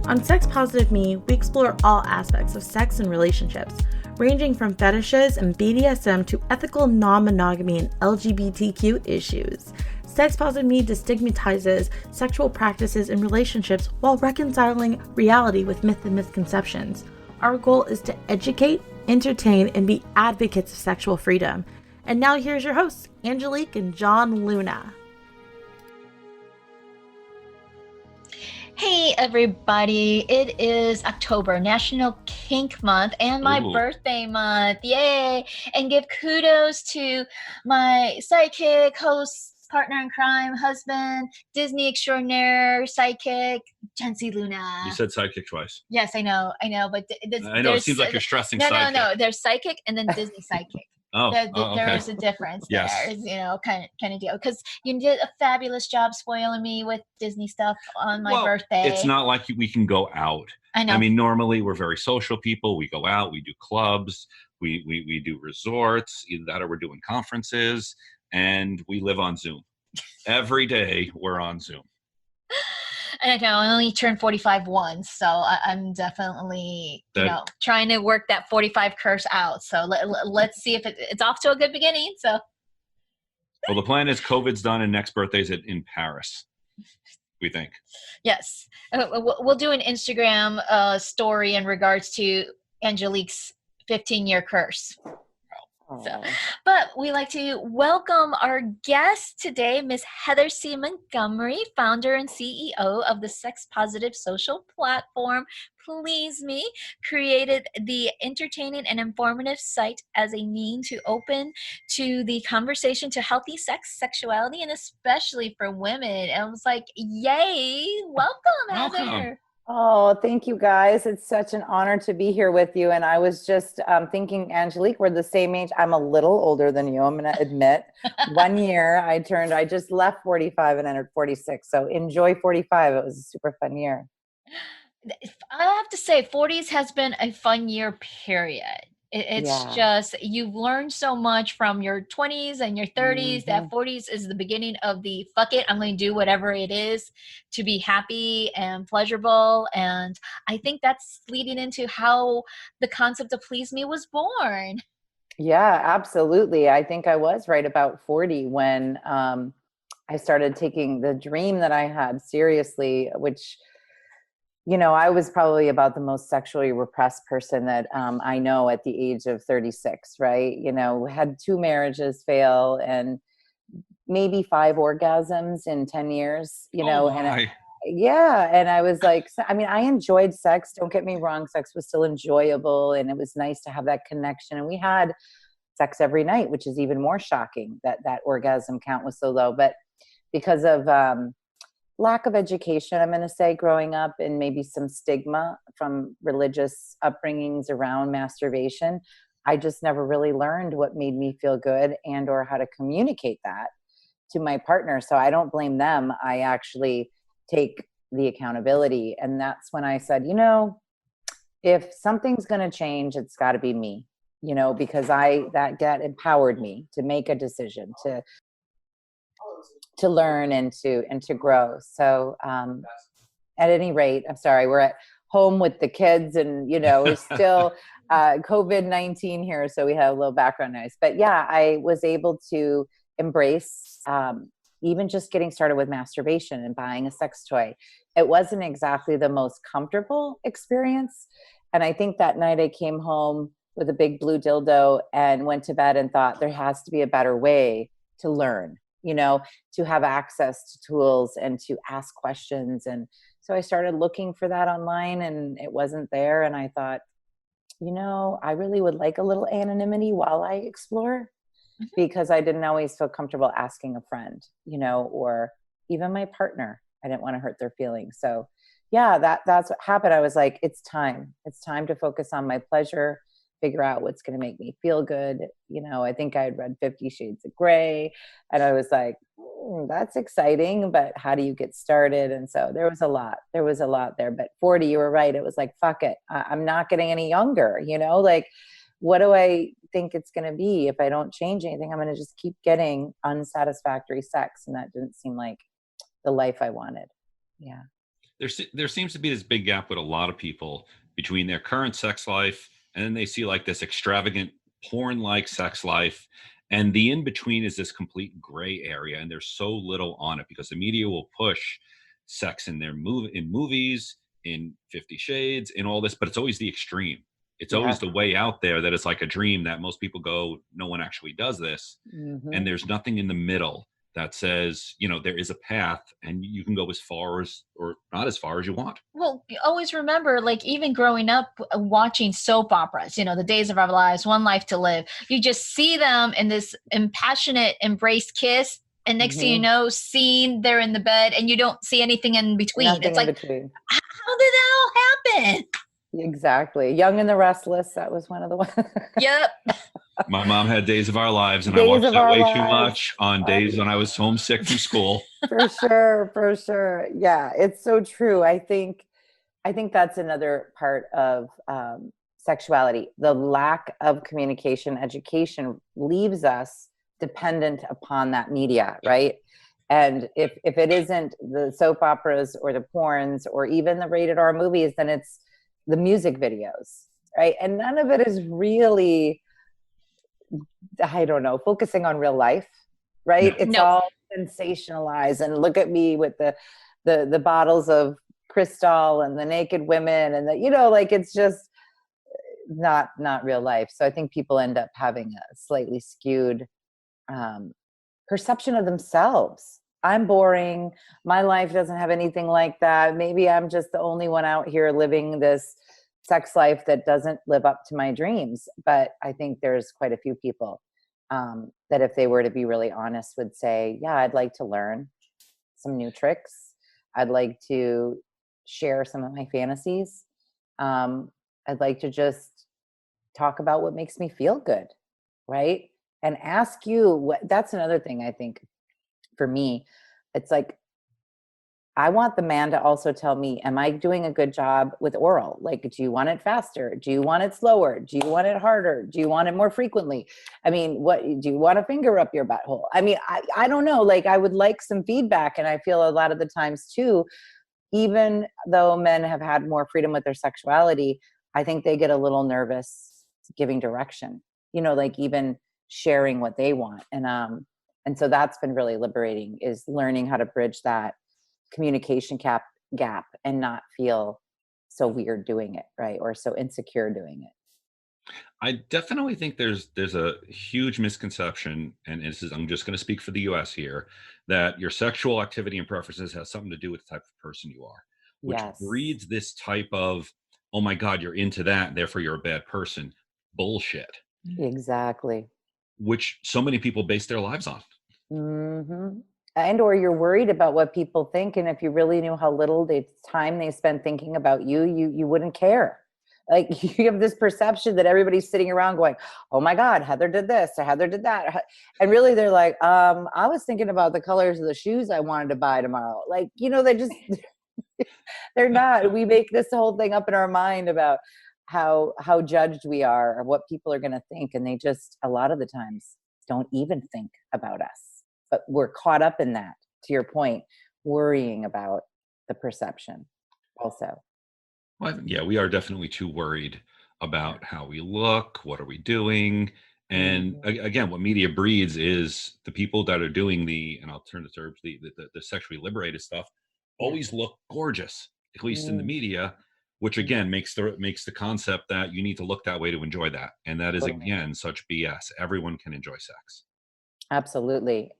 On Sex Positive Me, we explore all aspects of sex and relationships, ranging from fetishes and BDSM to ethical non-monogamy and LGBTQ issues. Sex Positive Me destigmatizes sexual practices and relationships while reconciling reality with myth and misconceptions. Our goal is to educate, entertain, and be advocates of sexual freedom. And now here's your hosts, Angelique and John Luna. Hey everybody, it is October, National Kink Month, and my birthday month. Yay! And give kudos to my sidekick, host, partner in crime, husband, Disney extraordinaire, sidekick, Jency Luna. You said sidekick twice. Yes, I know, but I know, it seems like you're stressing sidekick. No, there's sidekick and then Disney sidekick. Okay. There is a difference there, Yes. kind of deal. Because you did a fabulous job spoiling me with Disney stuff on my birthday. It's not like we can go out. I know. I mean, normally we're very social people. We go out, we do clubs, we do resorts, either that or we're doing conferences, and we live on Zoom. Every day we're on Zoom. I know, I only turned 45 once, so I'm definitely, trying to work that 45 curse out. So let's see if it's off to a good beginning. So, well, the plan is COVID's done and next birthday's in Paris, we think. Yes. We'll do an Instagram story in regards to Angelique's 15-year curse. So, but we like to welcome our guest today, Miss Heather C. Montgomery, founder and CEO of the sex positive social platform PleazeMe, created the entertaining and informative site as a means to open to the conversation to healthy sex, sexuality, and especially for women. And I was like, yay, welcome, Heather. Oh, thank you guys. It's such an honor to be here with you. And I was just thinking, Angelique, we're the same age. I'm a little older than you, I'm going to admit. 1 year I just left 45 and entered 46. So enjoy 45. It was a super fun year. I have to say 40s has been a fun year, period. It's just, you've learned so much from your 20s and your 30s. That 40s is the beginning of the fuck it, I'm going to do whatever it is to be happy and pleasurable. And I think that's leading into how the concept of PleazeMe was born. Yeah, absolutely. I think I was right about 40 when I started taking the dream that I had seriously, which, I was probably about the most sexually repressed person that I know at the age of 36, right? Had 2 marriages fail and maybe 5 orgasms in 10 years, and I was like, I enjoyed sex. Don't get me wrong. Sex was still enjoyable and it was nice to have that connection. And we had sex every night, which is even more shocking that orgasm count was so low. But because of lack of education, I'm going to say, growing up, and maybe some stigma from religious upbringings around masturbation, I just never really learned what made me feel good and or how to communicate that to my partner. So I don't blame them. I actually take the accountability. And that's when I said, if something's going to change, it's got to be me, because that empowered me to make a decision, to learn and to grow. So at any rate, I'm sorry, we're at home with the kids and, it's still COVID-19 here. So we have a little background noise. But yeah, I was able to embrace even just getting started with masturbation and buying a sex toy. It wasn't exactly the most comfortable experience. And I think that night I came home with a big blue dildo and went to bed and thought there has to be a better way to learn, to have access to tools and to ask questions. And so I started looking for that online and it wasn't there. And I thought, I really would like a little anonymity while I explore, because I didn't always feel comfortable asking a friend, or even my partner. I didn't want to hurt their feelings. So yeah, that's what happened. I was like, it's time to focus on my pleasure, figure out what's going to make me feel good. I think I had read 50 Shades of Grey and I was like, that's exciting, but how do you get started? And so there was a lot there, but 40, you were right. It was like, fuck it. I'm not getting any younger, like, what do I think it's going to be? If I don't change anything, I'm going to just keep getting unsatisfactory sex. And that didn't seem like the life I wanted. Yeah. there seems to be this big gap with a lot of people between their current sex life and then they see like this extravagant porn-like sex life, and the in between is this complete gray area, and there's so little on it because the media will push sex in in movies, in 50 Shades, in all this, but it's always the extreme. It's always the way out there that it's like a dream that most people go, no one actually does this. And there's nothing in the middle that says, there is a path and you can go as far as, or not as far as you want. Well, always remember, like even growing up watching soap operas, The Days of Our Lives, One Life to Live, you just see them in this impassionate embrace kiss. And next thing you know, scene, they're in the bed and you don't see anything in between. Nothing it's in like, between. How did that all happen? Exactly. Young and the Restless. That was one of the ones. Yep. My mom had Days of Our Lives, and Days I watched of that Our way too Lives. much on days when I was homesick from school. For sure. Yeah, it's so true. I think that's another part of sexuality. The lack of communication education leaves us dependent upon that media, right? And if it isn't the soap operas or the porns or even the rated R movies, then it's the music videos, right? And none of it is really, I don't know, focusing on real life, right? No. It's all sensationalized, and look at me with the bottles of Cristal and the naked women and it's just not real life. So I think people end up having a slightly skewed perception of themselves. I'm boring. My life doesn't have anything like that. Maybe I'm just the only one out here living this sex life that doesn't live up to my dreams. But I think there's quite a few people that if they were to be really honest would say, yeah, I'd like to learn some new tricks. I'd like to share some of my fantasies. I'd like to just talk about what makes me feel good, right? And ask you that's another thing I think for me. It's like, I want the man to also tell me, am I doing a good job with oral? Like, do you want it faster? Do you want it slower? Do you want it harder? Do you want it more frequently? I mean, what do you want a finger up your butthole? I mean, I don't know. Like, I would like some feedback. And I feel a lot of the times too, even though men have had more freedom with their sexuality, I think they get a little nervous giving direction, like even sharing what they want. And so that's been really liberating, is learning how to bridge that communication gap and not feel so weird doing it, right? Or so insecure doing it. I definitely think there's a huge misconception, and I'm just going to speak for the US here, that your sexual activity and preferences has something to do with the type of person you are, which breeds this type of, oh my God, you're into that, therefore you're a bad person. Bullshit. Exactly. Which so many people base their lives on. Mm-hmm. And or you're worried about what people think, and if you really knew how little time they spend thinking about you, you wouldn't care. Like, you have this perception that everybody's sitting around going, oh my God, Heather did this or Heather did that. And really they're like, I was thinking about the colors of the shoes I wanted to buy tomorrow. Like, they just, they're not. We make this whole thing up in our mind about how judged we are or what people are going to think. And they just, a lot of the times, don't even think about us. But we're caught up in that, to your point, worrying about the perception also. Well, yeah, we are definitely too worried about how we look, what are we doing? And again, what media breeds is the people that are doing and I'll turn the terms, the sexually liberated stuff, always look gorgeous, at least in the media, which again makes the concept that you need to look that way to enjoy that. And that is, again, such BS. Everyone can enjoy sex. Absolutely.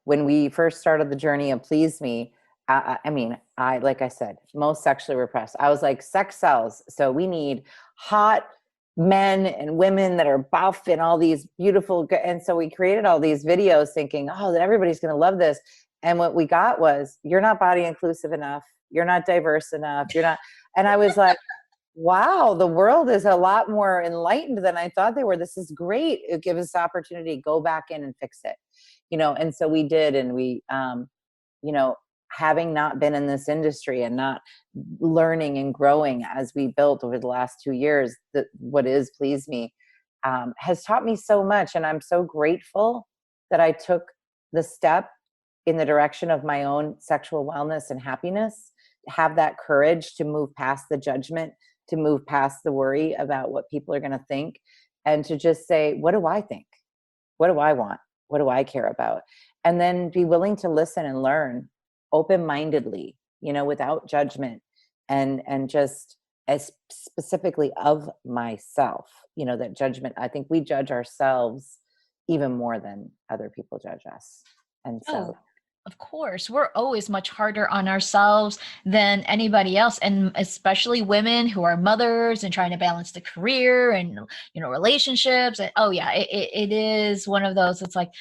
When we first started the journey of PleazeMe, I like I said, most sexually repressed. I was like, sex sells. So we need hot men and women that are buff and all these beautiful. And so we created all these videos thinking, oh, that everybody's going to love this. And what we got was, you're not body inclusive enough. You're not diverse enough. You're not. And I was like, wow, the world is a lot more enlightened than I thought they were. This is great. It gives us the opportunity to go back in and fix it, and so we did. And we, having not been in this industry and not learning and growing as we built over the last 2 years, that what is PleazeMe has taught me so much. And I'm so grateful that I took the step in the direction of my own sexual wellness and happiness, have that courage to move past the judgment, to move past the worry about what people are going to think, and to just say, what do I think? What do I want? What do I care about? And then be willing to listen and learn open-mindedly, without judgment, and just as specifically of myself, that judgment, I think we judge ourselves even more than other people judge us. And so, of course, we're always much harder on ourselves than anybody else, and especially women who are mothers and trying to balance the career and relationships. And it is one of those. It's like,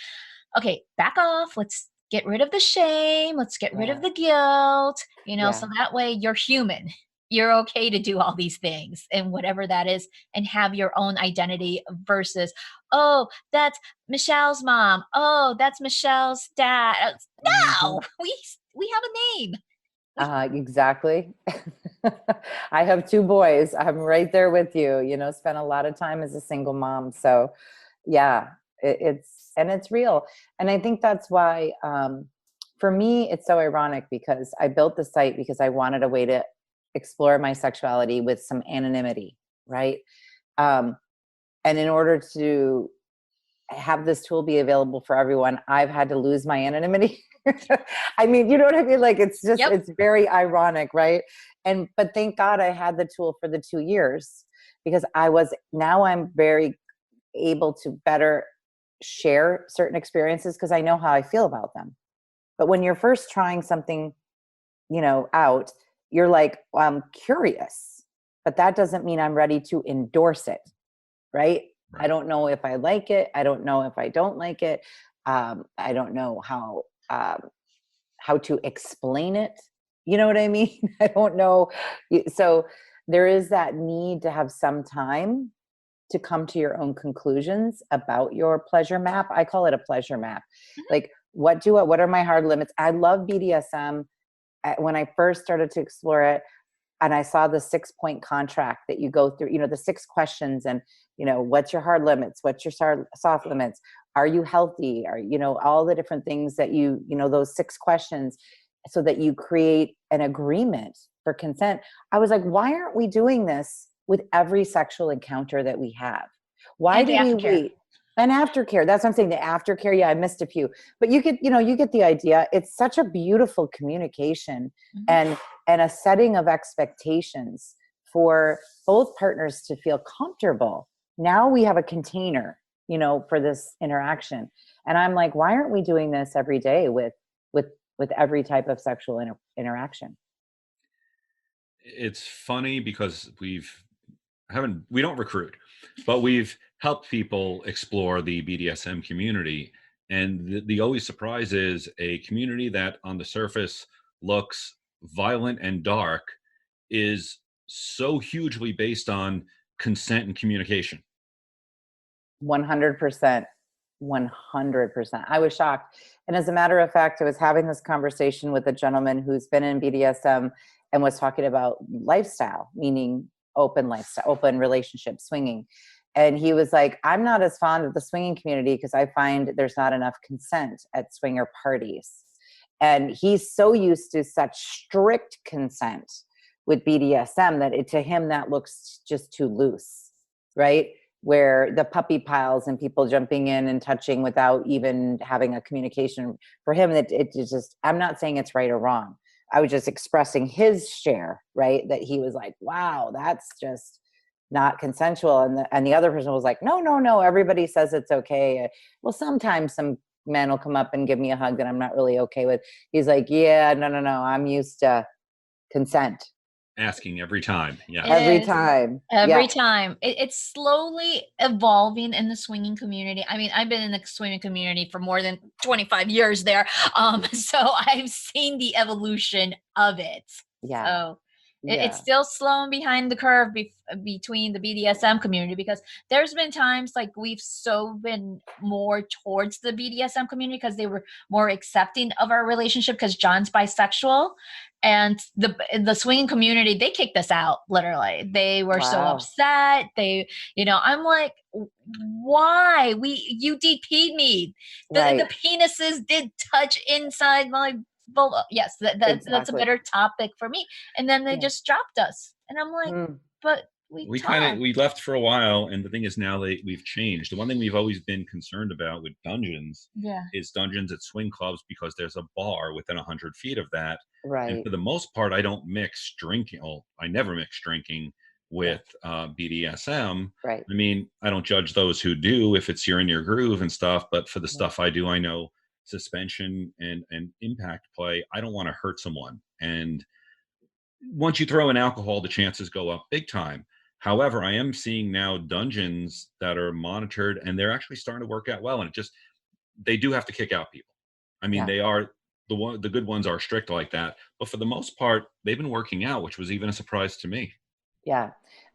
okay, back off. Let's get rid of the shame. Let's get rid of the guilt. So that way you're human. You're okay to do all these things and whatever that is, and have your own identity versus, oh, that's Michelle's mom. Oh, that's Michelle's dad. No, we have a name. Exactly. I have 2 boys. I'm right there with you, spent a lot of time as a single mom. So yeah, it's real. And I think that's why, for me, it's so ironic, because I built the site because I wanted a way to explore my sexuality with some anonymity, right? And in order to have this tool be available for everyone, I've had to lose my anonymity. I mean, you know what I mean? Like, it's just, It's very ironic, right? But thank God I had the tool for the 2 years, because now I'm very able to better share certain experiences because I know how I feel about them. But when you're first trying something, out, you're like, well, I'm curious, but that doesn't mean I'm ready to endorse it, right? I don't know if I like it. I don't know if I don't like it. I don't know how to explain it. You know what I mean? I don't know. So there is that need to have some time to come to your own conclusions about your pleasure map. I call it a pleasure map. Mm-hmm. Like, what are my hard limits? I love BDSM. When I first started to explore it, and I saw the 6-point contract that you go through, the 6 questions, and, what's your hard limits? What's your soft limits? Are you healthy? Are, all the different things that those 6 questions, so that you create an agreement for consent. I was like, why aren't we doing this with every sexual encounter that we have? Why do we wait? And aftercare. That's what I'm saying. The aftercare. Yeah, I missed a few, but you get the idea. It's such a beautiful communication, mm-hmm. and a setting of expectations for both partners to feel comfortable. Now we have a container, for this interaction. And I'm like, why aren't we doing this every day with every type of sexual interaction? It's funny because we don't recruit, but we've helped people explore the BDSM community. And the always surprise is a community that on the surface looks violent and dark is so hugely based on consent and communication. 100%. 100%. I was shocked. And as a matter of fact, I was having this conversation with a gentleman who's been in BDSM and was talking about lifestyle, meaning open lifestyle, open relationship, swinging. And he was like, I'm not as fond of the swinging community because I find there's not enough consent at swinger parties. And he's so used to such strict consent with BDSM that to him, that looks just too loose, right? Where the puppy piles and people jumping in and touching without even having a communication. For him, it just, I'm not saying it's right or wrong. I was just expressing his share, right? That he was like, wow, that's just not consensual. And the other person was like, no, everybody says it's okay. Well, sometimes some men will come up and give me a hug that I'm not really okay with. He's like, yeah, no, I'm used to consent. Asking every time. Yeah. Every time. It's slowly evolving in the swinging community. I mean, I've been in the swinging community for more than 25 years there. So I've seen the evolution of it. Yeah. So It's still slowing behind the curve between the BDSM community, because there's been times like we've so been more towards the BDSM community because they were more accepting of our relationship, because John's bisexual, and the swinging community, they kicked us out. Literally, they were so upset. I'm like, why? You DP'd me. The penises did touch inside my. Yes, that's a better topic for me. And then they just dropped us, and I'm like, but we left for a while, and the thing is now we've changed. The one thing we've always been concerned about with dungeons is dungeons at swing clubs, because there's a bar within 100 feet of that. Right. And for the most part, I don't mix drinking. Well, I never mix drinking with BDSM. Right. I mean, I don't judge those who do if you're in your groove and stuff, but for the stuff I do, I know suspension and impact play, I don't want to hurt someone. And once you throw in alcohol, the chances go up big time. However, I am seeing now dungeons that are monitored, and they're actually starting to work out well. And they do have to kick out people. I mean, they are the good ones are strict like that, but for the most part, they've been working out, which was even a surprise to me. Yeah.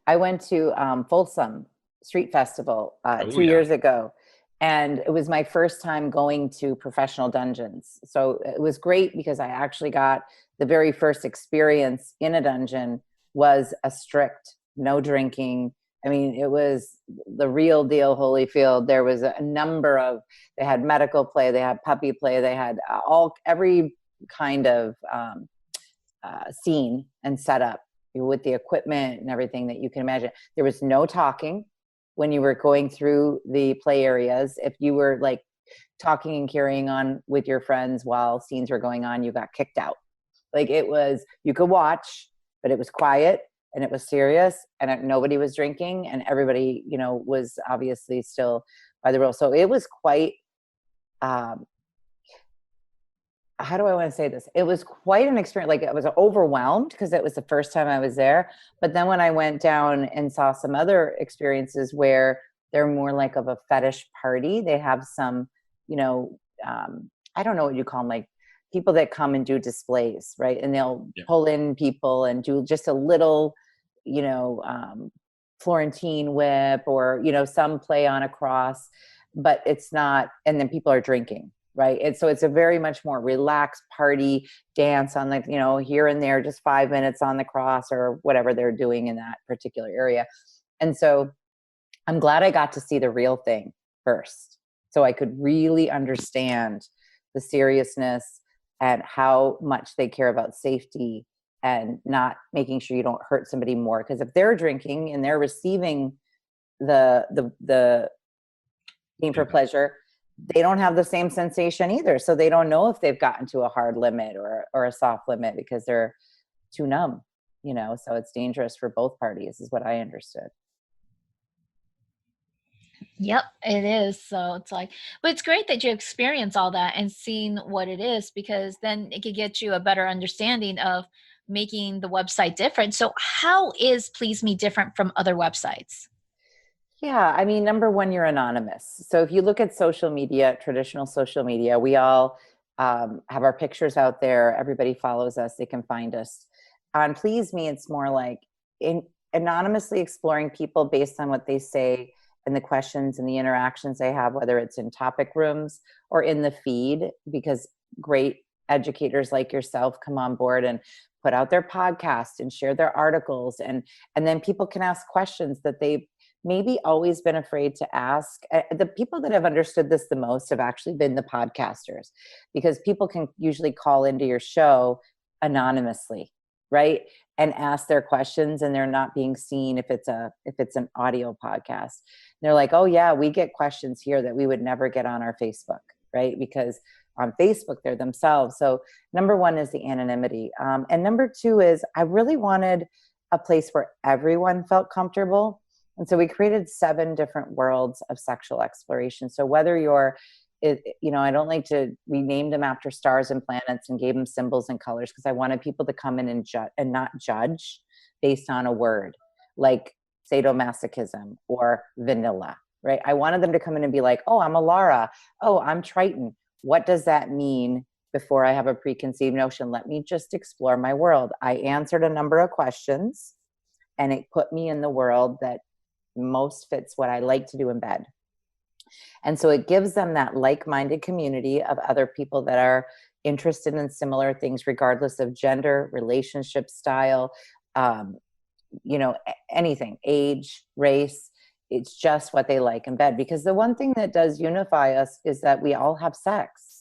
I went to Folsom Street Festival 2 years ago, and it was my first time going to professional dungeons. So it was great because I actually got the very first experience in a dungeon was a strict no drinking. I mean, it was the real deal Holyfield. There was a number of, they had medical play, they had puppy play, they had every kind of scene and setup with the equipment and everything that you can imagine. There was no talking when you were going through the play areas. If you were like talking and carrying on with your friends while scenes were going on, you got kicked out. Like it was, you could watch, but it was quiet and it was serious, and nobody was drinking, and everybody, was obviously still by the rules. So it was quite, how do I want to say this? It was quite an experience. Like I was overwhelmed because it was the first time I was there. But then when I went down and saw some other experiences where they're more like of a fetish party, they have some, I don't know what you call them, like people that come and do displays, right? And they'll pull in people and do just a little, Florentine whip or, some play on a cross, but it's not, and then people are drinking. Right. And so it's a very much more relaxed party dance on like, here and there, just 5 minutes on the cross or whatever they're doing in that particular area. And so I'm glad I got to see the real thing first, so I could really understand the seriousness and how much they care about safety and not making sure you don't hurt somebody more. Because if they're drinking and they're receiving the game for pleasure, they don't have the same sensation either. So they don't know if they've gotten to a hard limit or a soft limit because they're too numb, so it's dangerous for both parties is what I understood. Yep, it is. So it's like, but it's great that you experience all that and seeing what it is, because then it could get you a better understanding of making the website different. So how is PleazeMe different from other websites? Yeah, I mean, number one, you're anonymous. So if you look at social media, traditional social media, we all have our pictures out there. Everybody follows us. They can find us. On PleazeMe, it's more like anonymously exploring people based on what they say and the questions and the interactions they have, whether it's in topic rooms or in the feed, because great educators like yourself come on board and put out their podcast and share their articles. And then people can ask questions that they've maybe always been afraid to ask. The people that have understood this the most have actually been the podcasters, because people can usually call into your show anonymously, right? And ask their questions, and they're not being seen if it's an audio podcast. They're like, oh yeah, we get questions here that we would never get on our Facebook, right? Because on Facebook, they're themselves. So number one is the anonymity. And number two is I really wanted a place where everyone felt comfortable. And so we created 7 different worlds of sexual exploration. So whether I don't like we named them after stars and planets and gave them symbols and colors, because I wanted people to come in and not judge based on a word like sadomasochism or vanilla, right? I wanted them to come in and be like, oh, I'm a Lara. Oh, I'm Triton. What does that mean before I have a preconceived notion. Let me just explore my world. I answered a number of questions, and it put me in the world that most fits what I like to do in bed. And so it gives them that like-minded community of other people that are interested in similar things, regardless of gender, relationship style, anything, age, race. It's just what they like in bed. Because the one thing that does unify us is that we all have sex.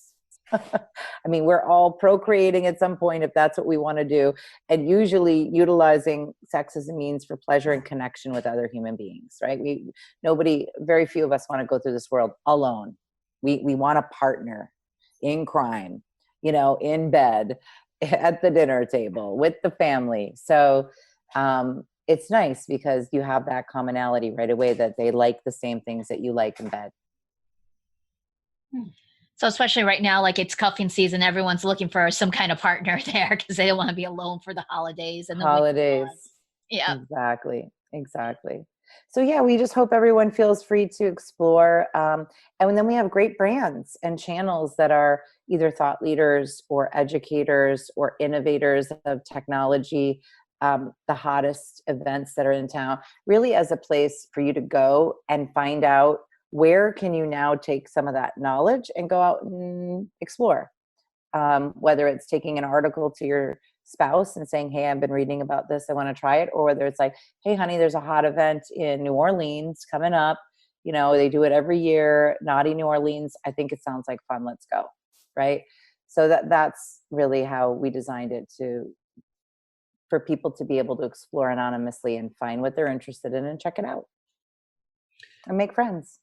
I mean, we're all procreating at some point if that's what we want to do, and usually utilizing sex as a means for pleasure and connection with other human beings, right? Very few of us want to go through this world alone. We want a partner in crime, in bed, at the dinner table, with the family. So it's nice because you have that commonality right away, that they like the same things that you like in bed. So especially right now, like it's cuffing season, everyone's looking for some kind of partner there because they don't want to be alone for the holidays and the holidays. Yeah, Exactly. So yeah, we just hope everyone feels free to explore. And then we have great brands and channels that are either thought leaders or educators or innovators of technology, the hottest events that are in town, really as a place for you to go and find out where can you now take some of that knowledge and go out and explore. Whether it's taking an article to your spouse and saying, hey, I've been reading about this, I want to try it. Or whether it's like, hey, honey, there's a hot event in New Orleans coming up. They do it every year. Naughty New Orleans. I think it sounds like fun. Let's go. Right. So that's really how we designed it, for people to be able to explore anonymously and find what they're interested in and check it out and make friends.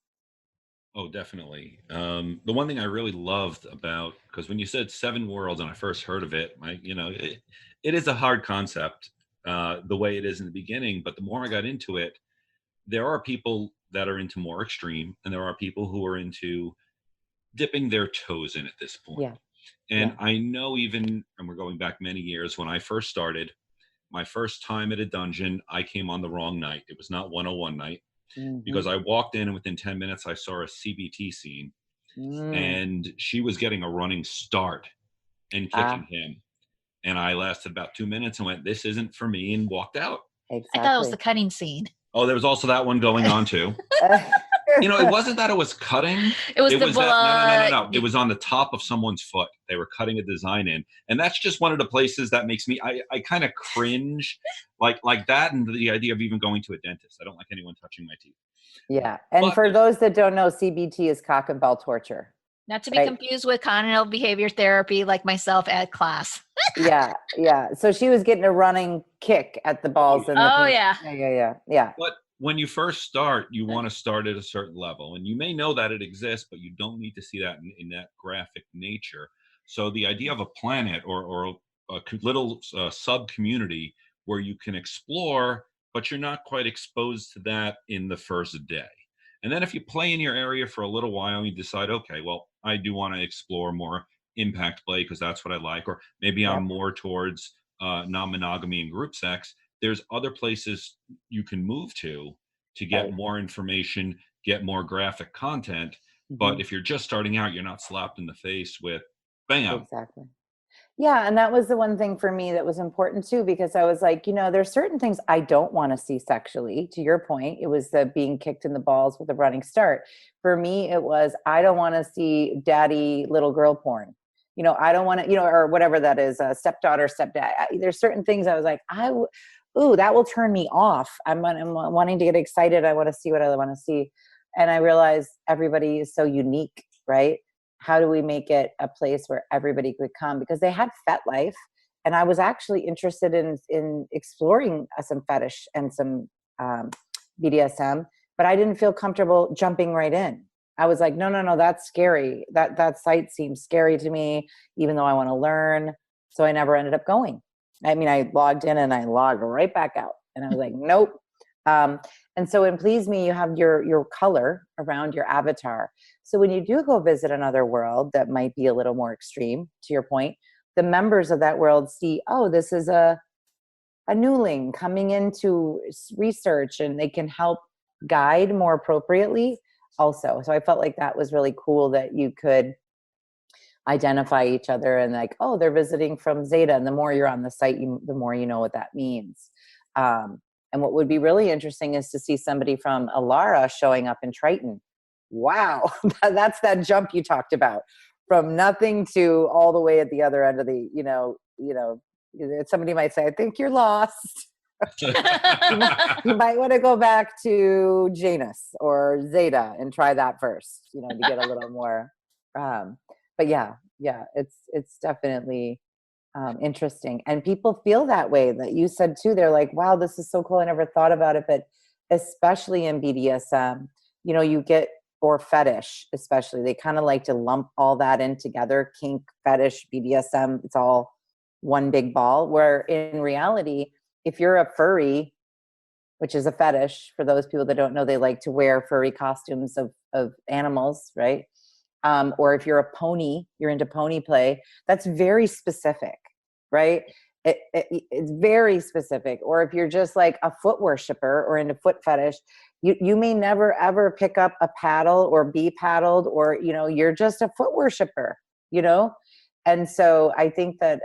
Oh, definitely. The one thing I really loved about, because when you said 7 worlds and I first heard of it, it is a hard concept, the way it is in the beginning. But the more I got into it, there are people that are into more extreme, and there are people who are into dipping their toes in at this point. Yeah. And I know, even, and we're going back many years, when I first started, my first time at a dungeon, I came on the wrong night. It was not 101 night. Mm-hmm. Because I walked in and within 10 minutes, I saw a CBT scene, and she was getting a running start and kicking him. And I lasted about 2 minutes and went, this isn't for me, and walked out. Exactly. I thought it was the cutting scene. Oh, there was also that one going on too. It wasn't that it was cutting. It was the blood. No. It was on the top of someone's foot. They were cutting a design in. And that's just one of the places that makes me, I kind of cringe like that. And the idea of even going to a dentist. I don't like anyone touching my teeth. Yeah. And for those that don't know, CBT is cock and ball torture. Not to be confused with cognitive behavior therapy, like myself at class. Yeah. So she was getting a running kick at the balls. Yeah. But when you first start, you want to start at a certain level, and you may know that it exists, but you don't need to see that in that graphic nature. So the idea of a planet or a little sub community where you can explore, but you're not quite exposed to that in the first day. And then if you play in your area for a little while, you decide, okay, well, I do want to explore more impact play because that's what I like, or maybe I'm more towards non-monogamy and group sex. There's other places you can move to get more information, get more graphic content. Mm-hmm. But if you're just starting out, you're not slapped in the face with bam. Exactly. Yeah. And that was the one thing for me that was important too, because I was like, there's certain things I don't want to see sexually. To your point, it was the being kicked in the balls with a running start. For me, it was, I don't want to see daddy little girl porn. I don't want to, or whatever that is, stepdaughter, stepdad. There's certain things I was like, that will turn me off. I'm wanting to get excited. I want to see what I want to see. And I realized everybody is so unique, right? How do we make it a place where everybody could come? Because they had FetLife, and I was actually interested in exploring some fetish and some BDSM, but I didn't feel comfortable jumping right in. I was like, no, that's scary. That site seems scary to me, even though I want to learn. So I never ended up going. I mean, I logged in and I logged right back out, and I was like, nope. And so in PleazeMe, you have your color around your avatar. So when you do go visit another world that might be a little more extreme, to your point, the members of that world see, oh, this is a newling coming into research, and they can help guide more appropriately also. So I felt like that was really cool, that you could identify each other and like, oh, they're visiting from Zeta. And the more you're on the site, the more you know what that means. And what would be really interesting is to see somebody from Alara showing up in Triton. Wow, that's that jump you talked about, from nothing to all the way at the other end of the, somebody might say, I think you're lost. you might want to go back to Janus or Zeta and try that first, to get a little more. But yeah, it's definitely interesting. And people feel that way that you said too. They're like, wow, this is so cool. I never thought about it. But especially in BDSM, you get, or fetish, especially, they kind of like to lump all that in together. Kink, fetish, BDSM, it's all one big ball. Where in reality, if you're a furry, which is a fetish, for those people that don't know, they like to wear furry costumes of animals, right? Or if you're a pony, you're into pony play, that's very specific, right? It's very specific. Or if you're just like a foot worshiper or into foot fetish, you may never ever pick up a paddle or be paddled, or, you're just a foot worshiper, And so I think that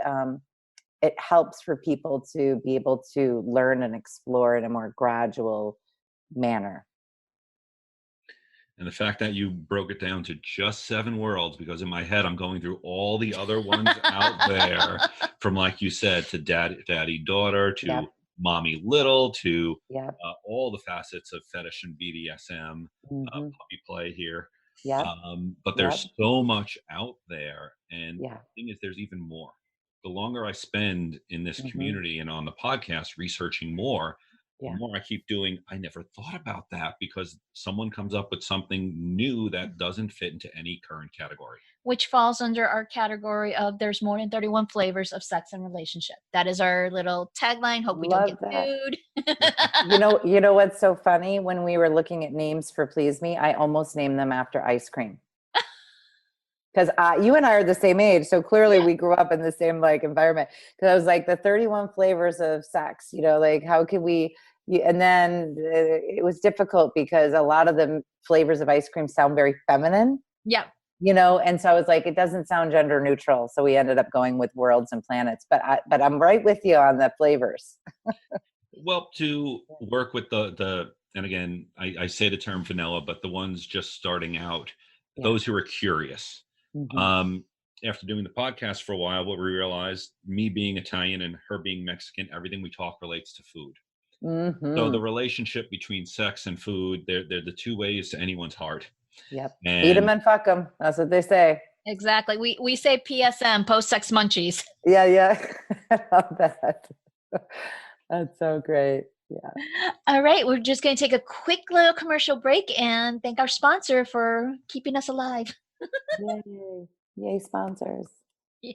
it helps for people to be able to learn and explore in a more gradual manner. And the fact that you broke it down to just 7 worlds, because in my head, I'm going through all the other ones out there, from, like you said, to daddy, daughter, to mommy, little, to all the facets of fetish and BDSM, puppy play here. But there's so much out there. And the thing is, there's even more. The longer I spend in this community and on the podcast researching more, the more I keep doing, I never thought about that, because someone comes up with something new that doesn't fit into any current category. Which falls under our category of there's more than 31 flavors of sex and relationship. That is our little tagline. Hope we don't get sued. You know what's so funny? When we were looking at names for PleazeMe, I almost named them after ice cream. Because you and I are the same age, so clearly we grew up in the same environment. Because I was like, the 31 flavors of sex, how could we? And then it was difficult because a lot of the flavors of ice cream sound very feminine. Yeah. And so I was like, it doesn't sound gender neutral. So we ended up going with worlds and planets. But I'm right with you on the flavors. Well, to work with the and again, I say the term vanilla, but the ones just starting out, those who are curious. After doing the podcast for a while, what we realized, me being Italian and her being Mexican, everything we talk relates to food. So the relationship between sex and food, they're the two ways to anyone's heart. Yep. Eat them and fuck them. That's what they say. Exactly. We say PSM, post-sex munchies. Yeah. I love that. That's so great. Yeah. All right. We're just going to take a quick little commercial break and thank our sponsor for keeping us alive. Yay, sponsors. Yeah.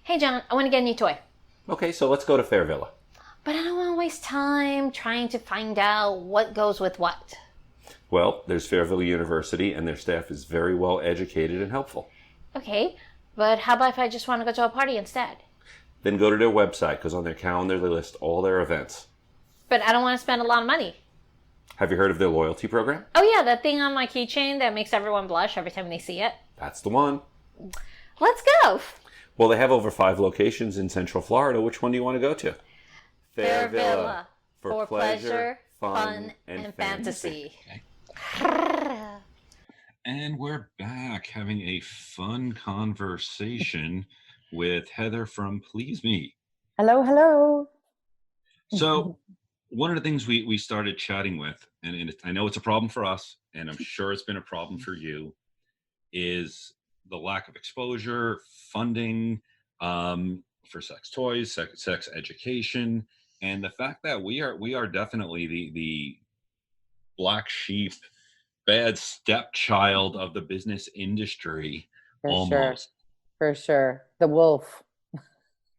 Hey, John, I want to get a new toy. Okay, so let's go to Fair Villa. But I don't want to waste time trying to find out what goes with what. Well, there's Fairville University, and their staff is very well educated and helpful. Okay, but how about if I just want to go to a party instead? Then go to their website, because on their calendar they list all their events. But I don't want to spend a lot of money. Have you heard of their loyalty program? Oh yeah, that thing on my keychain that makes everyone blush every time they see it. That's the one. Let's go. Well, they have over 5 locations in Central Florida. Which one do you want to go to? Fair Villa. For pleasure, fun, and fantasy. Okay. And we're back having a fun conversation with Heather from PleazeMe. Hello. So one of the things we started chatting with, and I know it's a problem for us, and I'm sure it's been a problem for you, is the lack of exposure, funding for sex toys, sex education, and the fact that we are definitely the black sheep, bad stepchild of the business industry. For sure. The wolf.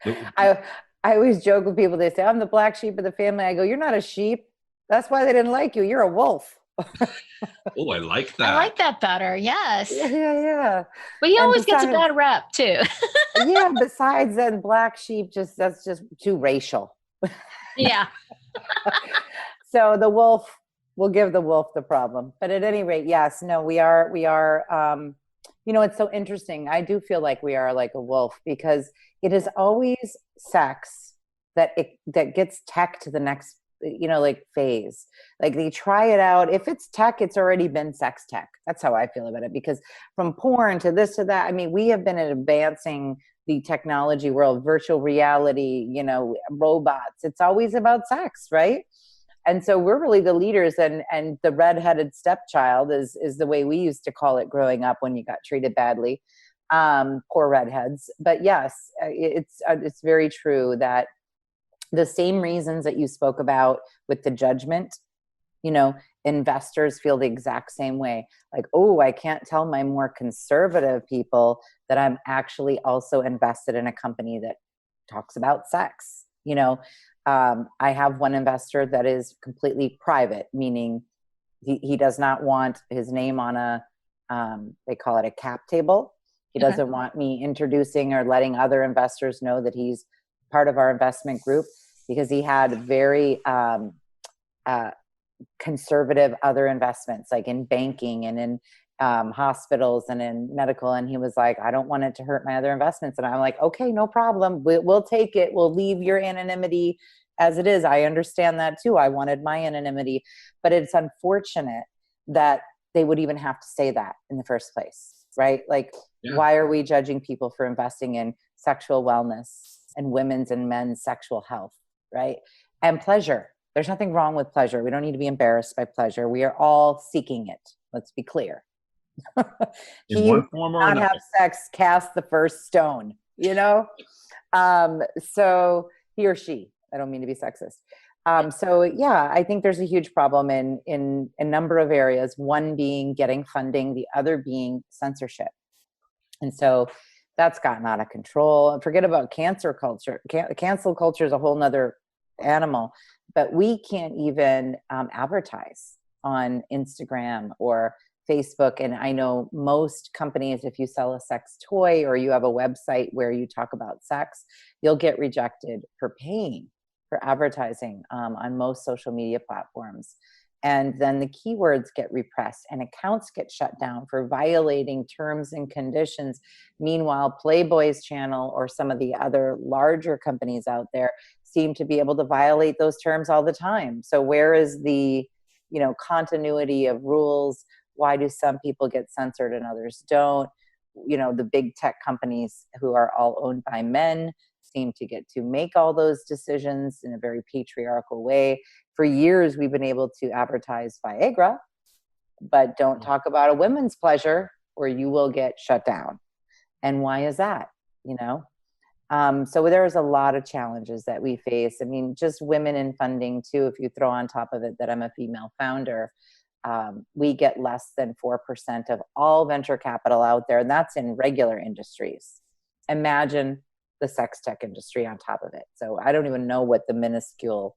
I always joke with people. They say, I'm the black sheep of the family. I go, you're not a sheep. That's why they didn't like you. You're a wolf. Oh, I like that. I like that better. Yes. Yeah. But he always gets a bad rep too. Yeah. Besides that, black sheep, that's just too racial. Yeah. So the wolf, we'll give the wolf the problem. But at any rate, yes, no, we are, You know, it's so interesting. I do feel like we are like a wolf, because it is always sex that gets tech to the next, like phase. Like they try it out. If it's tech, it's already been sex tech. That's how I feel about it, because from porn to this to that, I mean, we have been advancing the technology world, virtual reality, robots. It's always about sex, right? And so we're really the leaders, and the redheaded stepchild is the way we used to call it growing up when you got treated badly. Poor redheads. But yes, it's very true that the same reasons that you spoke about with the judgment, investors feel the exact same way. Like, oh, I can't tell my more conservative people that I'm actually also invested in a company that talks about sex. I have one investor that is completely private, meaning he does not want his name on they call it a cap table. He doesn't want me introducing or letting other investors know that he's part of our investment group, because he had very conservative other investments, like in banking and in hospitals and in medical. And he was like, I don't want it to hurt my other investments. And I'm like, okay, no problem. We'll take it. We'll leave your anonymity as it is. I understand that too. I wanted my anonymity, but it's unfortunate that they would even have to say that in the first place, right? Like, why are we judging people for investing in sexual wellness and women's and men's sexual health, right? And pleasure. There's nothing wrong with pleasure. We don't need to be embarrassed by pleasure. We are all seeking it. Let's be clear. In one form or another. Not have sex, cast the first stone, So he or she, I don't mean to be sexist. So yeah, I think there's a huge problem in a number of areas, one being getting funding, the other being censorship. And so that's gotten out of control. And forget about cancer culture. Cancel culture is a whole nother animal, but we can't even advertise on Instagram or Facebook. And I know most companies, if you sell a sex toy or you have a website where you talk about sex, you'll get rejected for paying for advertising on most social media platforms. And then the keywords get repressed and accounts get shut down for violating terms and conditions. Meanwhile, Playboy's channel or some of the other larger companies out there seem to be able to violate those terms all the time. So where is the, continuity of rules? Why do some people get censored and others don't? The big tech companies, who are all owned by men, seem to get to make all those decisions in a very patriarchal way. For years, we've been able to advertise Viagra, but don't talk about a women's pleasure, or you will get shut down. And why is that? So there's a lot of challenges that we face. I mean, just women in funding too, if you throw on top of it that I'm a female founder, we get less than 4% of all venture capital out there. And that's in regular industries. Imagine the sex tech industry on top of it. So I don't even know what the minuscule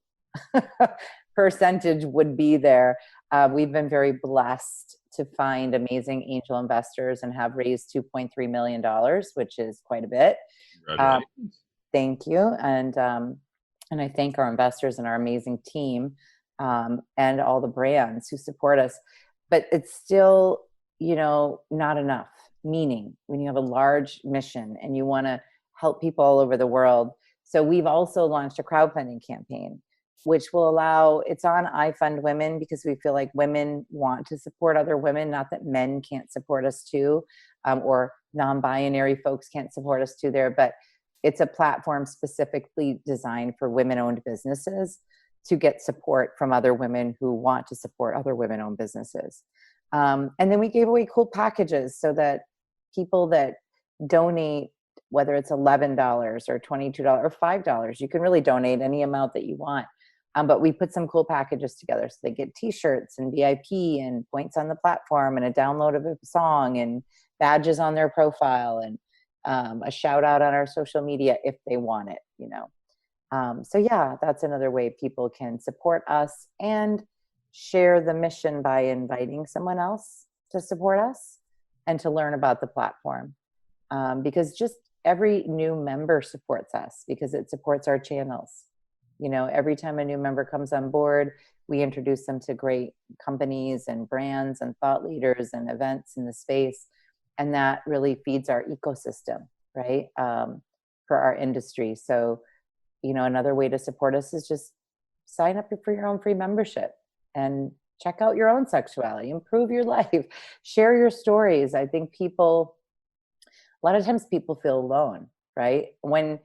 percentage would be there. We've been very blessed to find amazing angel investors and have raised $2.3 million, which is quite a bit. Thank you. And I thank our investors and our amazing team and all the brands who support us. But it's still, not enough. Meaning, when you have a large mission and you want to help people all over the world. So we've also launched a crowdfunding campaign, which will allow, it's on I Fund Women, because we feel like women want to support other women, not that men can't support us too, or non-binary folks can't support us too there, but it's a platform specifically designed for women-owned businesses to get support from other women who want to support other women-owned businesses. And then we gave away cool packages so that people that donate, whether it's $11 or $22 or $5, you can really donate any amount that you want. But we put some cool packages together. So they get t-shirts and VIP and points on the platform and a download of a song and badges on their profile and a shout out on our social media if they want it, So yeah, that's another way people can support us and share the mission by inviting someone else to support us and to learn about the platform. Because just every new member supports us because it supports our channels. Every time a new member comes on board, we introduce them to great companies and brands and thought leaders and events in the space. And that really feeds our ecosystem, right? For our industry. So, another way to support us is just sign up for your own free membership and check out your own sexuality, improve your life, share your stories. I think a lot of times people feel alone, right? When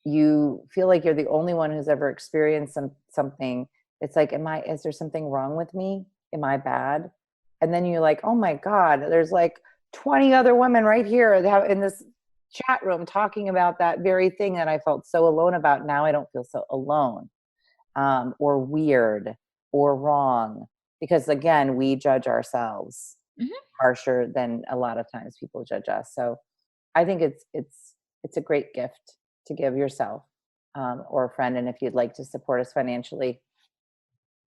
you feel like you're the only one who's ever experienced something, it's like, is there something wrong with me? Am I bad? And then you're like, oh my God, there's like 20 other women right here in this chat room talking about that very thing that I felt so alone about. Now I don't feel so alone, or weird or wrong, because again, we judge ourselves harsher than a lot of times people judge us. So I think it's a great gift to give yourself, or a friend. And if you'd like to support us financially,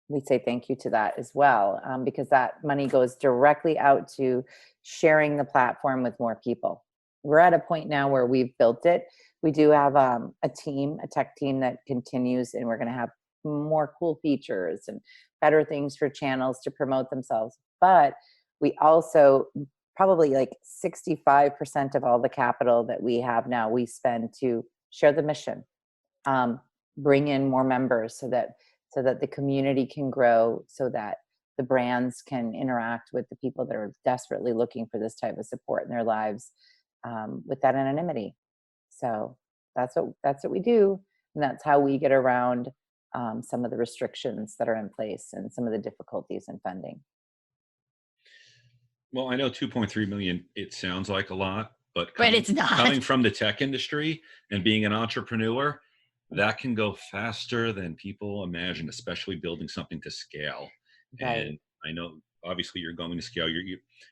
we say thank you to that as well, because that money goes directly out to sharing the platform with more people. We're at a point now where we've built it. We do have a tech team that continues, and we're going to have more cool features and better things for channels to promote themselves. But we also, probably like 65% of all the capital that we have now, we spend to share the mission, bring in more members so that the community can grow, so that the brands can interact with the people that are desperately looking for this type of support in their lives, with that anonymity. So that's what we do. And that's how we get around some of the restrictions that are in place and some of the difficulties in funding. Well, I know 2.3 million, it sounds like a lot, but it's not. Coming from the tech industry and being an entrepreneur, that can go faster than people imagine, especially building something to scale. Right. And I know obviously you're going to scale.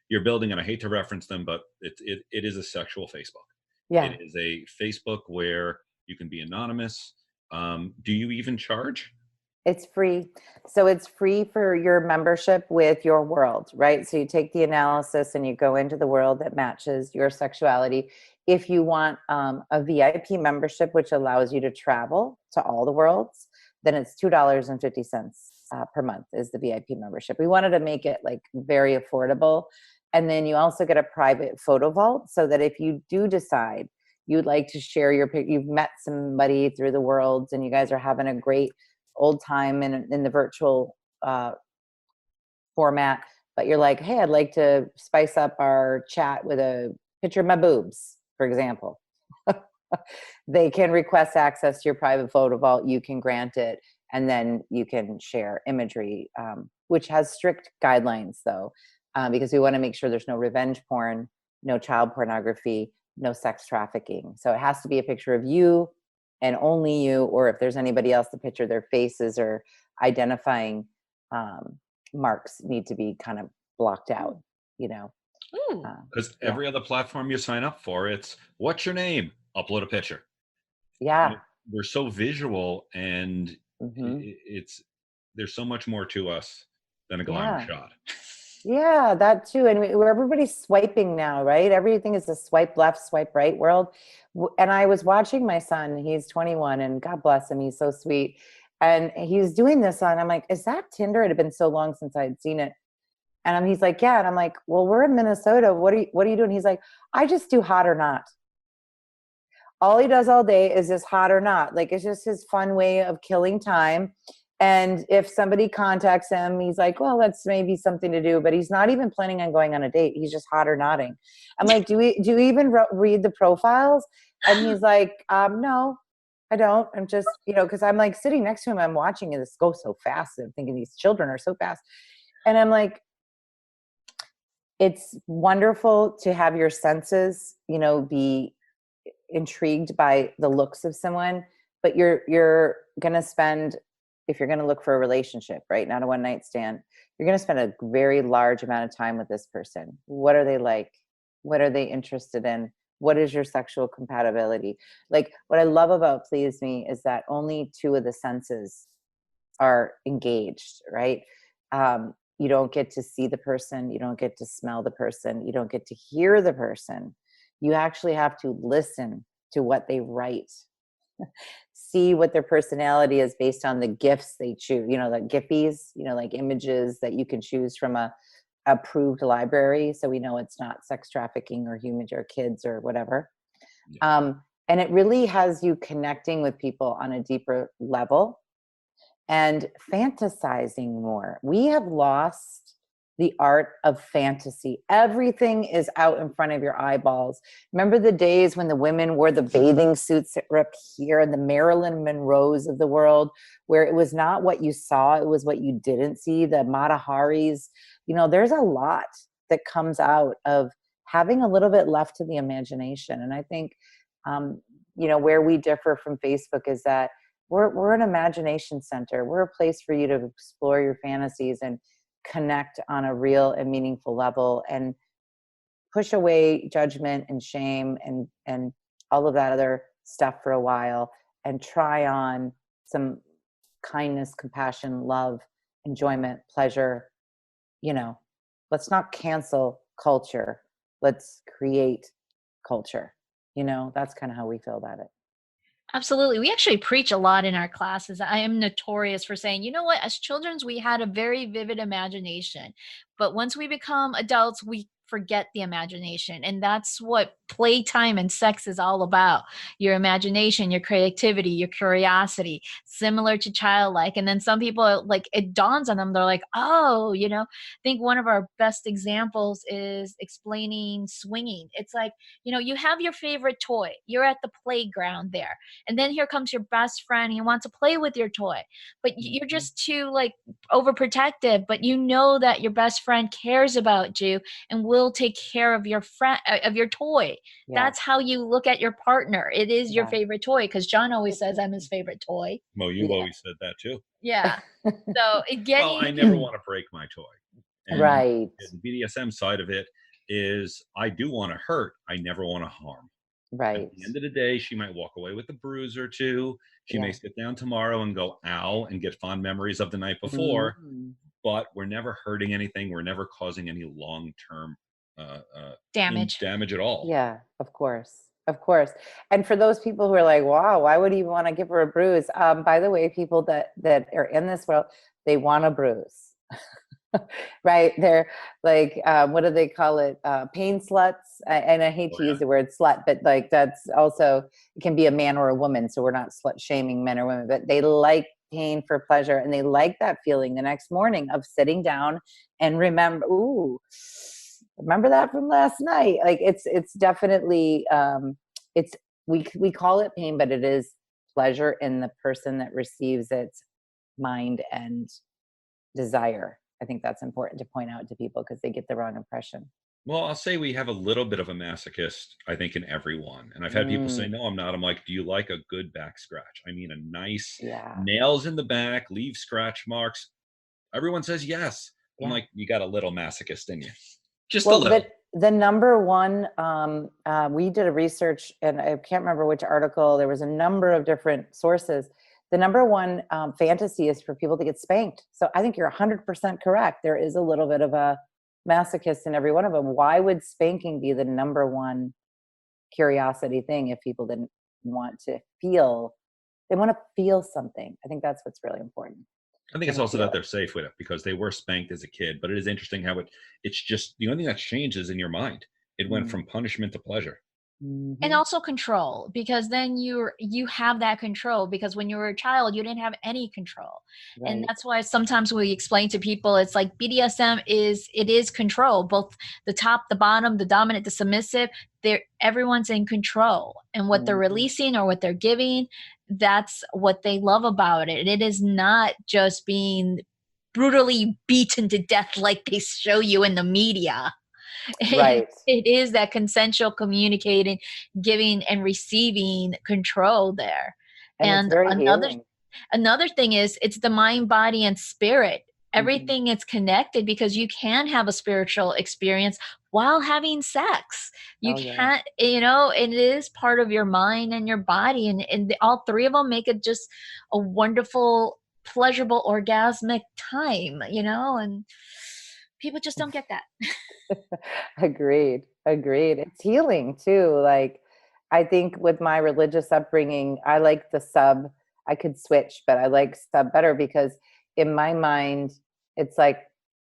You're building, and I hate to reference them, but it is a sexual Facebook. Yeah. It is a Facebook where you can be anonymous. Do you even charge? It's free. So it's free for your membership with your world, right? So you take the analysis and you go into the world that matches your sexuality. If you want a VIP membership, which allows you to travel to all the worlds, then it's $2.50 per month is the VIP membership. We wanted to make it like very affordable. And then you also get a private photo vault, so that if you do decide you'd like to share you've met somebody through the worlds and you guys are having a great old time in the virtual format, but you're like, hey, I'd like to spice up our chat with a picture of my boobs, for example. They can request access to your private photo vault. You can grant it, and then you can share imagery, which has strict guidelines though, because we want to make sure there's no revenge porn, no child pornography, no sex trafficking. So it has to be a picture of you and only you, or if there's anybody else, the picture, their faces or identifying marks need to be kind of blocked out, Because every other platform you sign up for, it's what's your name? Upload a picture. Yeah. We're so visual, and there's so much more to us than a glamour shot. Yeah, that too. And where everybody's swiping now, right? Everything is a swipe left, swipe right world. And I was watching my son, he's 21, and God bless him, he's so sweet. And he's doing this on, I'm like, is that Tinder? It had been so long since I had seen it. And he's like, yeah. And I'm like, well, we're in Minnesota. What are you doing? He's like, I just do hot or not. All he does all day is just hot or not. Like, it's just his fun way of killing time. And if somebody contacts him, he's like, well, that's maybe something to do, but he's not even planning on going on a date. He's just hot or nodding. I'm like, do you even read the profiles? And he's like, no, I don't. I'm just, cause I'm like sitting next to him, I'm watching this go so fast. I'm thinking these children are so fast. And I'm like, it's wonderful to have your senses, be intrigued by the looks of someone, but you're going to spend, if you're going to look for a relationship, right? Not a one night stand, you're going to spend a very large amount of time with this person. What are they like? What are they interested in? What is your sexual compatibility? Like, what I love about PleazeMe is that only 2 of the senses are engaged, right? You don't get to see the person. You don't get to smell the person. You don't get to hear the person. You actually have to listen to what they write, see what their personality is based on the gifts they choose, like Giphies, like images that you can choose from a approved library, so we know it's not sex trafficking or human or kids or whatever. Yeah. And it really has you connecting with people on a deeper level and fantasizing more. We have lost the art of fantasy. Everything is out in front of your eyeballs. Remember the days when the women wore the bathing suits that were up here and the Marilyn Monroes of the world, where it was not what you saw, it was what you didn't see, the Mata Haris. There's a lot that comes out of having a little bit left to the imagination. And I think, where we differ from Facebook is that we're an imagination center. We're a place for you to explore your fantasies and connect on a real and meaningful level and push away judgment and shame and all of that other stuff for a while and try on some kindness, compassion, love, enjoyment, pleasure. Let's not cancel culture. Let's create culture. That's kind of how we feel about it. Absolutely. We actually preach a lot in our classes. I am notorious for saying, you know what, as children, we had a very vivid imagination. But once we become adults, we forget the imagination. And that's what playtime and sex is all about. Your imagination, your creativity, your curiosity, similar to childlike. And then some people, like, it dawns on them, they're like, oh, I think one of our best examples is explaining swinging. It's like, you have your favorite toy, you're at the playground there. And then here comes your best friend. He wants to play with your toy, but you're just too overprotective. But you know that your best friend cares about you and will take care of your friend, of your toy. Yeah. That's how you look at your partner. It is your Yeah. favorite toy, because John always says I'm his favorite toy. Well, you've always said that too. Yeah. So Well, I never want to break my toy. And right. the BDSM side of it is I do want to hurt. I never want to harm. Right. At the end of the day, she might walk away with a bruise or two. She may sit down tomorrow and go, ow, and get fond memories of the night before. Mm-hmm. But we're never hurting anything. We're never causing any long-term damage at all. Yeah, of course. Of course. And for those people who are like, wow, why would you want to give her a bruise? By the way, people that are in this world, they want a bruise. Right? They're like, what do they call it? Pain sluts. And I hate to use the word slut, but like that's also, it can be a man or a woman. So we're not slut shaming men or women, but they like pain for pleasure. And they like that feeling the next morning of sitting down and remember that from last night. Like it's definitely, we call it pain, but it is pleasure in the person that receives its mind and desire. I think that's important to point out to people because they get the wrong impression. Well, I'll say we have a little bit of a masochist, I think, in everyone. And I've had people say, no, I'm not. I'm like, do you like a good back scratch? I mean, a nice nails in the back, leave scratch marks. Everyone says yes. I'm like, you got a little masochist in you. Just a little. The number one, we did a research, and I can't remember which article. There was a number of different sources. The number one fantasy is for people to get spanked. So I think you're 100% correct. There is a little bit of a masochist in every one of them. Why would spanking be the number one curiosity thing if people didn't want to feel? They want to feel something. I think that's what's really important. I think it's also that they're safe with it because they were spanked as a kid. But it is interesting how it's just the only thing that's changed is in your mind. It went from punishment to pleasure. Mm-hmm. And also control, because then you have that control, because when you were a child you didn't have any control. Right. And that's why sometimes we explain to people, it's like BDSM is control, both the top, the bottom, the dominant, the submissive. Everyone's in control, and what they're releasing or what they're giving, that's what they love about it. It is not just being brutally beaten to death like they show you in the media. Right. It is that consensual communicating, giving and receiving control there. And another thing is, it's the mind, body, and spirit. Everything is connected, because you can have a spiritual experience while having sex. You can't, it is part of your mind and your body. And all three of them make it just a wonderful, pleasurable, orgasmic time, and people just don't get that. Agreed. It's healing too. Like, I think with my religious upbringing, I like the sub. I could switch, but I like sub better because in my mind, it's like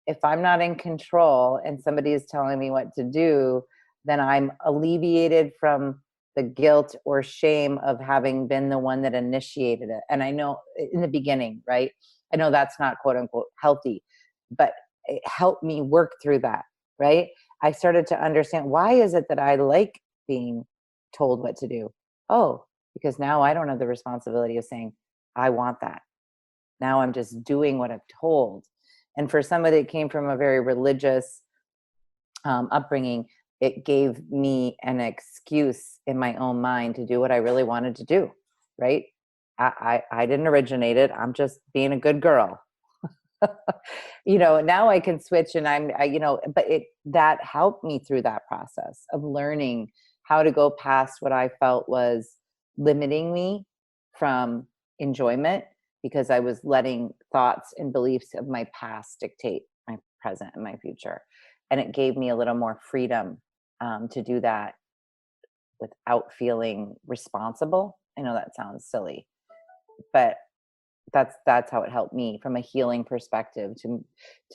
if I'm not in control and somebody is telling me what to do, then I'm alleviated from the guilt or shame of having been the one that initiated it. And I know in the beginning, right? I know that's not quote unquote healthy, but it helped me work through that, right? I started to understand, why is it that I like being told what to do? Oh, because now I don't have the responsibility of saying, I want that. Now I'm just doing what I'm told. And for somebody that came from a very religious upbringing, it gave me an excuse in my own mind to do what I really wanted to do, right? I didn't originate it. I'm just being a good girl. Now I can switch, and but that helped me through that process of learning how to go past what I felt was limiting me from enjoyment, because I was letting thoughts and beliefs of my past dictate my present and my future. And it gave me a little more freedom to do that without feeling responsible. I know that sounds silly, but that's how it helped me from a healing perspective to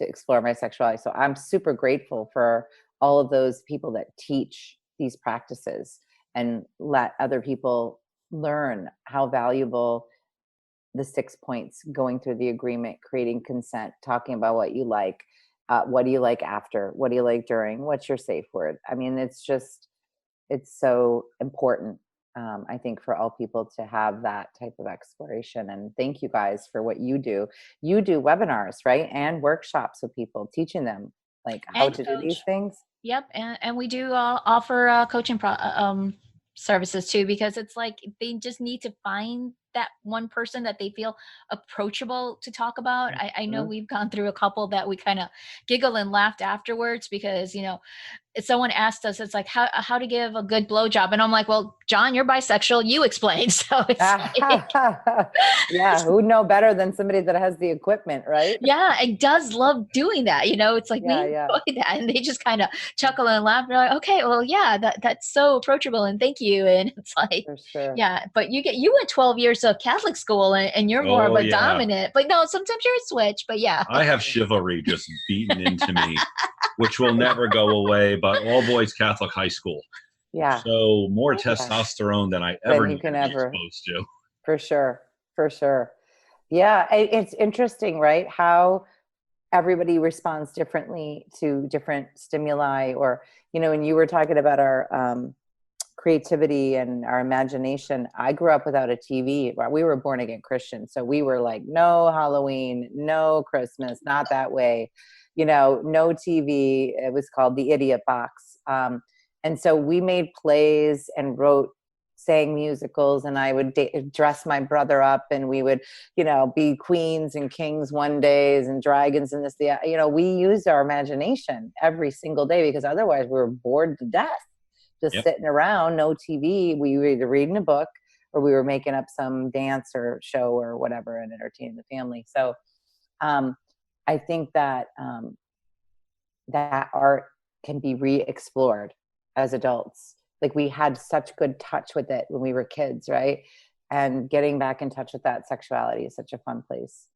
explore my sexuality. So I'm super grateful for all of those people that teach these practices and let other people learn how valuable the 6 points, going through the agreement, creating consent, talking about what you like, what do you like after, what do you like during, what's your safe word. I mean, it's so important. I think for all people to have that type of exploration. And thank you guys for what you do. You do webinars, right? And workshops with people, teaching them like how to do these things. Yep. And we do offer coaching services too, because it's like they just need to find that one person that they feel approachable to talk about. I know we've gone through a couple that we kind of giggle and laughed afterwards, because if someone asked us, it's like how to give a good blowjob, and I'm like, well, John, you're bisexual, you explain. So it's yeah, who know better than somebody that has the equipment, right? Yeah, it does love doing that. It's like we enjoy that, and they just kind of chuckle and laugh. They're like, okay, well, yeah, that's so approachable, and thank you. And it's like, for sure. Yeah, but you went 12 years of Catholic school, and you're more of a dominant. But no, sometimes you're a switch. But yeah, I have chivalry just beaten into me, which will never go away. But all boys Catholic high school. Yeah. So more testosterone than I ever need to be exposed to. For sure. For sure. Yeah. It's interesting, right? How everybody responds differently to different stimuli, or, when you were talking about our creativity and our imagination, I grew up without a TV. We were born again Christians. So we were like, no Halloween, no Christmas, not that way. No TV. It was called the Idiot Box. And so we made plays and sang musicals, and I would dress my brother up, and we would, be queens and kings one days and dragons and this, we used our imagination every single day, because otherwise we were bored to death, just sitting around, no TV. We were either reading a book or we were making up some dance or show or whatever and entertaining the family. So I think that that art can be re-explored as adults. Like, we had such good touch with it when we were kids, right? And getting back in touch with that sexuality is such a fun place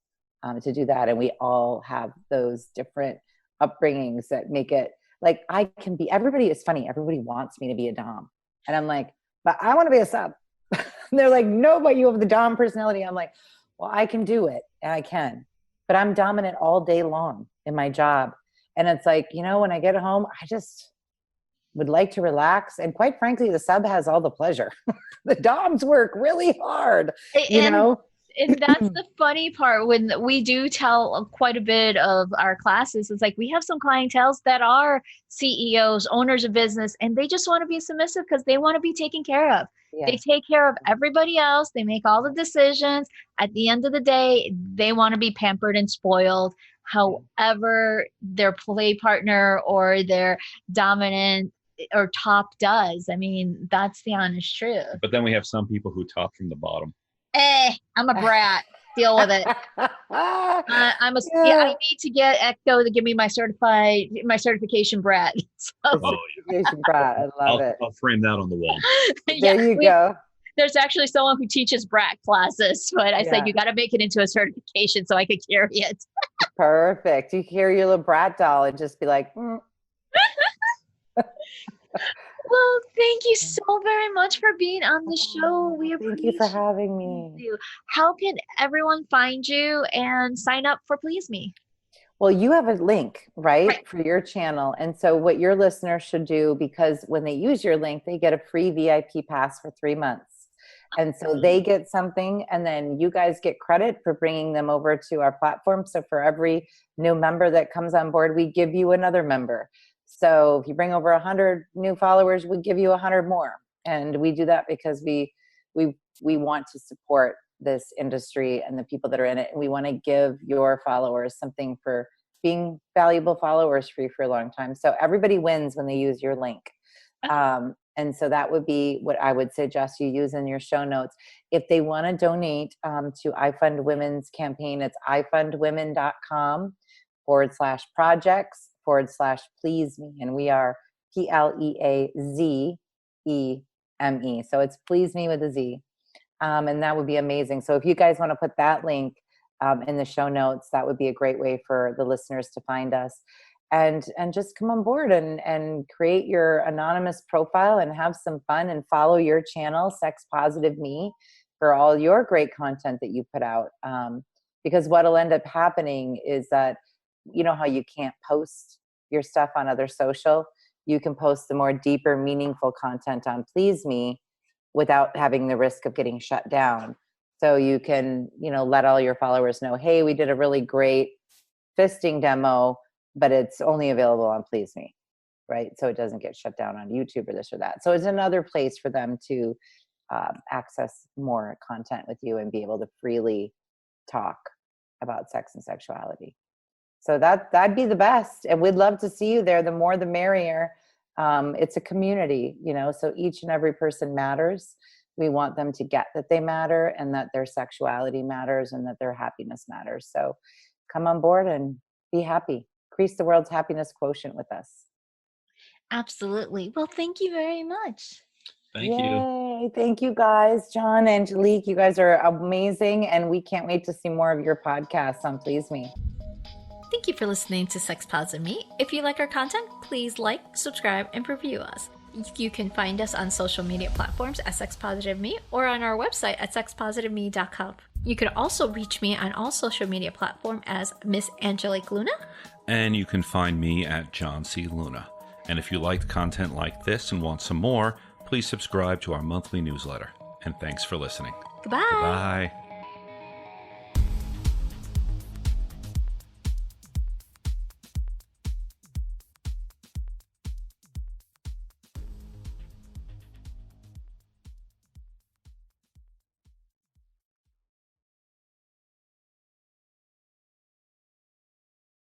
to do that. And we all have those different upbringings that make it like, everybody is funny. Everybody wants me to be a dom. And I'm like, but I want to be a sub. They're like, no, but you have the dom personality. I'm like, well, I can do it. And I can, but I'm dominant all day long in my job. And it's like, when I get home, I just would like to relax. And quite frankly, the sub has all the pleasure. The doms work really hard, And that's the funny part, when we do tell quite a bit of our classes. It's like, we have some clientels that are CEOs, owners of business, and they just want to be submissive because they want to be taken care of. Yeah. They take care of everybody else. They make all the decisions. At the end of the day, they want to be pampered and spoiled. However, their play partner or their dominant or top does. I mean, that's the honest truth. But then we have some people who top from the bottom. I'm a brat. Deal with it. I need to get Ecto to give me my certification brat. Certification brat. I love it. I'll frame that on the wall. There you go. There's actually someone who teaches brat classes, but I said, you got to make it into a certification so I could carry it. Perfect. You hear your little brat doll and just be like, Well, thank you so very much for being on the show. We Thank you for having me. you. How can everyone find you and sign up for PleazeMe? Well, you have a link, right, for your channel. And so what your listeners should do, because when they use your link, they get a free VIP pass for 3 months. And so they get something, and then you guys get credit for bringing them over to our platform. So for every new member that comes on board, we give you another member. So if you bring over 100 new followers, we give you 100 more. And we do that because we want to support this industry and the people that are in it. And we want to give your followers something for being valuable followers for you for a long time. So everybody wins when they use your link. And so that would be what I would suggest you use in your show notes. If they want to donate to I Fund Women's campaign, it's ifundwomen.com/projects/PleazeMe. And we are PleazeEme. So it's Please Me with a Z. And that would be amazing. So if you guys want to put that link in the show notes, that would be a great way for the listeners to find us. And just come on board and create your anonymous profile and have some fun and follow your channel, Sex Positive Me, for all your great content that you put out. Because what'll end up happening is that, you know how you can't post your stuff on other social? You can post the more deeper, meaningful content on PleazeMe without having the risk of getting shut down. So you can, let all your followers know, hey, we did a really great fisting demo, but it's only available on PleazeMe, right? So it doesn't get shut down on YouTube or this or that. So it's another place for them to access more content with you and be able to freely talk about sex and sexuality. So that'd be the best. And we'd love to see you there. The more, the merrier. It's a community, so each and every person matters. We want them to get that they matter and that their sexuality matters and that their happiness matters. So come on board and be happy. Increase the world's happiness quotient with us. Absolutely. Well, thank you very much. Thank you. Thank you guys. John, Angelique, you guys are amazing. And we can't wait to see more of your podcasts on PleazeMe. Thank you for listening to Sex Positive Me. If you like our content, please like, subscribe, and review us. You can find us on social media platforms at Sex Positive Me or on our website at sexpositiveme.com. You can also reach me on all social media platforms as Miss Angelique Luna. And you can find me at John C. Luna. And if you liked content like this and want some more, please subscribe to our monthly newsletter. And thanks for listening. Goodbye. Goodbye.